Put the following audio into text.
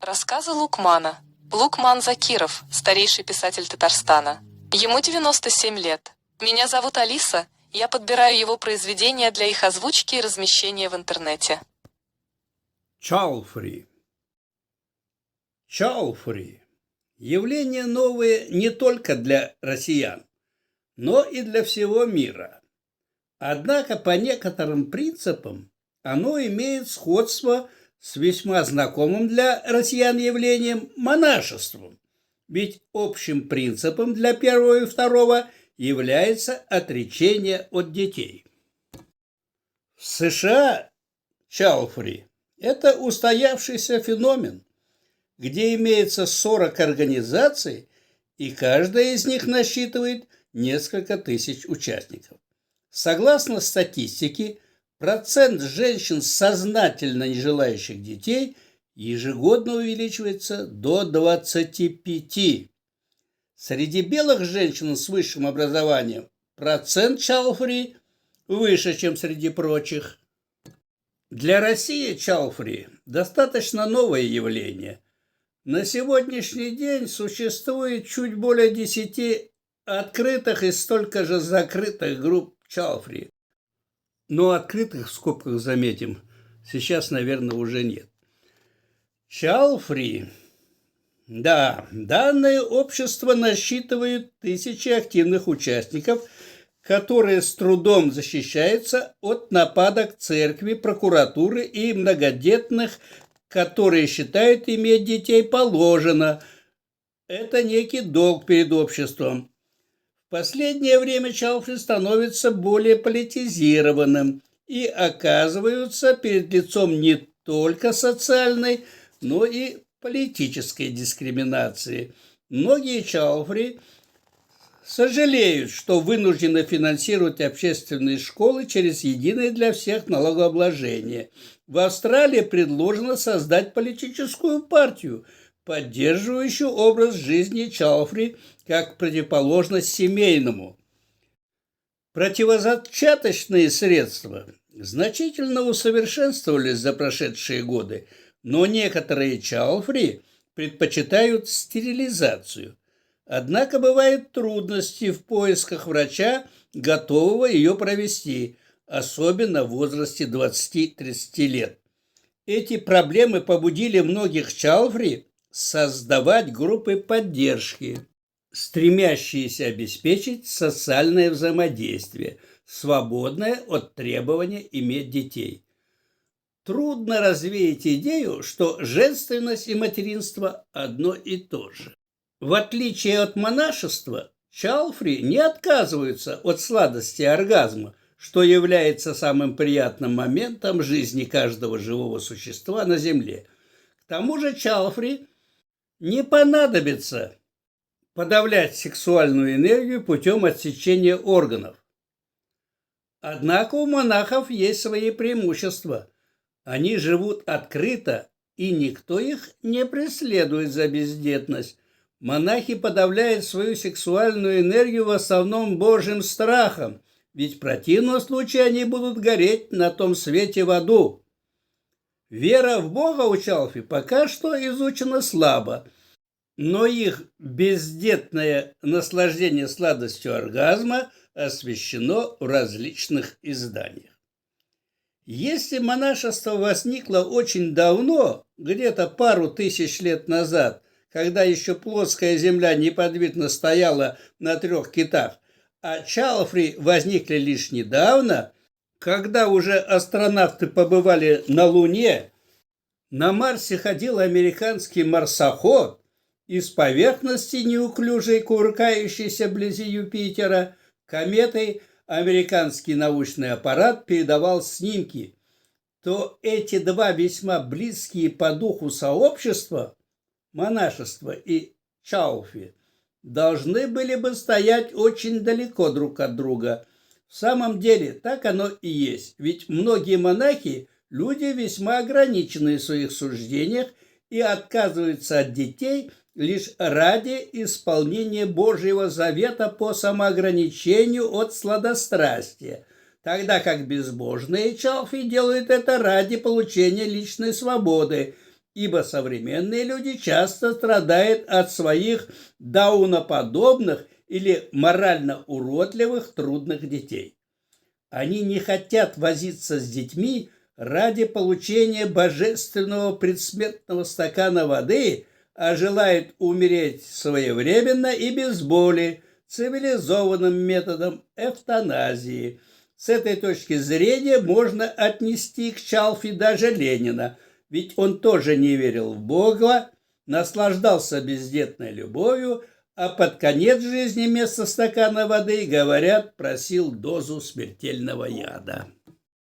Рассказы Лукмана. Лукман Закиров, старейший писатель Татарстана. Ему 97 лет. Меня зовут Алиса, я подбираю его произведения для их озвучки и размещения в интернете. Чауфри. Чауфри – явление новое не только для россиян, но и для всего мира. Однако по некоторым принципам оно имеет сходство с весьма знакомым для россиян явлением монашеством, ведь общим принципом для первого и второго является отречение от детей. В США чауфри – это устоявшийся феномен, где имеется 40 организаций, и каждая из них насчитывает несколько тысяч участников. Согласно статистике, процент женщин, сознательно не желающих детей, ежегодно увеличивается до 25%. Среди белых женщин с высшим образованием процент чауфри выше, чем среди прочих. Для России чауфри достаточно новое явление. На сегодняшний день существует чуть более 10 открытых и столько же закрытых групп чауфри. Но открытых, в скобках заметим, сейчас, наверное, уже нет. Чауфри. Да, данное общество насчитывает тысячи активных участников, которые с трудом защищаются от нападок церкви, прокуратуры и многодетных, которые считают, иметь детей положено. Это некий долг перед обществом. В последнее время чауфри становится более политизированным и оказываются перед лицом не только социальной, но и политической дискриминации. Многие чауфри сожалеют, что вынуждены финансировать общественные школы через единое для всех налогообложение. В Австралии предложено создать политическую партию, поддерживающую образ жизни чауфри как противоположность семейному. Противозачаточные средства значительно усовершенствовались за прошедшие годы, но некоторые чауфри предпочитают стерилизацию. Однако бывают трудности в поисках врача, готового ее провести, особенно в возрасте 20-30 лет. Эти проблемы побудили многих чауфри создавать группы поддержки, стремящиеся обеспечить социальное взаимодействие, свободное от требования иметь детей. Трудно развеять идею, что женственность и материнство одно и то же. В отличие от монашества, чауфри не отказываются от сладости оргазма, что является самым приятным моментом жизни каждого живого существа на Земле. К тому же чауфри не понадобится подавлять сексуальную энергию путем отсечения органов. Однако у монахов есть свои преимущества. Они живут открыто, и никто их не преследует за бездетность. Монахи подавляют свою сексуальную энергию в основном Божьим страхом, ведь в противном случае они будут гореть на том свете в аду. Вера в Бога у чауфри пока что изучена слабо, но их бездетное наслаждение сладостью оргазма освещено в различных изданиях. Если монашество возникло очень давно, где-то пару тысяч лет назад, когда еще плоская земля неподвижно стояла на 3 китах, а чауфри возникли лишь недавно, когда уже астронавты побывали на Луне, на Марсе ходил американский марсоход, и с поверхности неуклюжей, кувыркающейся вблизи Юпитера, кометой американский научный аппарат передавал снимки, то эти два весьма близкие по духу сообщества, монашество и чауфри, должны были бы стоять очень далеко друг от друга. В самом деле так оно и есть, ведь многие монахи – люди весьма ограниченные в своих суждениях и отказываются от детей лишь ради исполнения Божьего завета по самоограничению от сладострастия, тогда как безбожные чауфри делают это ради получения личной свободы, ибо современные люди часто страдают от своих дауноподобных или морально уродливых трудных детей. Они не хотят возиться с детьми ради получения божественного предсмертного стакана воды, а желают умереть своевременно и без боли, цивилизованным методом эвтаназии. С этой точки зрения можно отнести к Чалфи даже Ленина, ведь он тоже не верил в Бога, наслаждался бездетной любовью, а под конец жизни вместо стакана воды, говорят, просил дозу смертельного яда.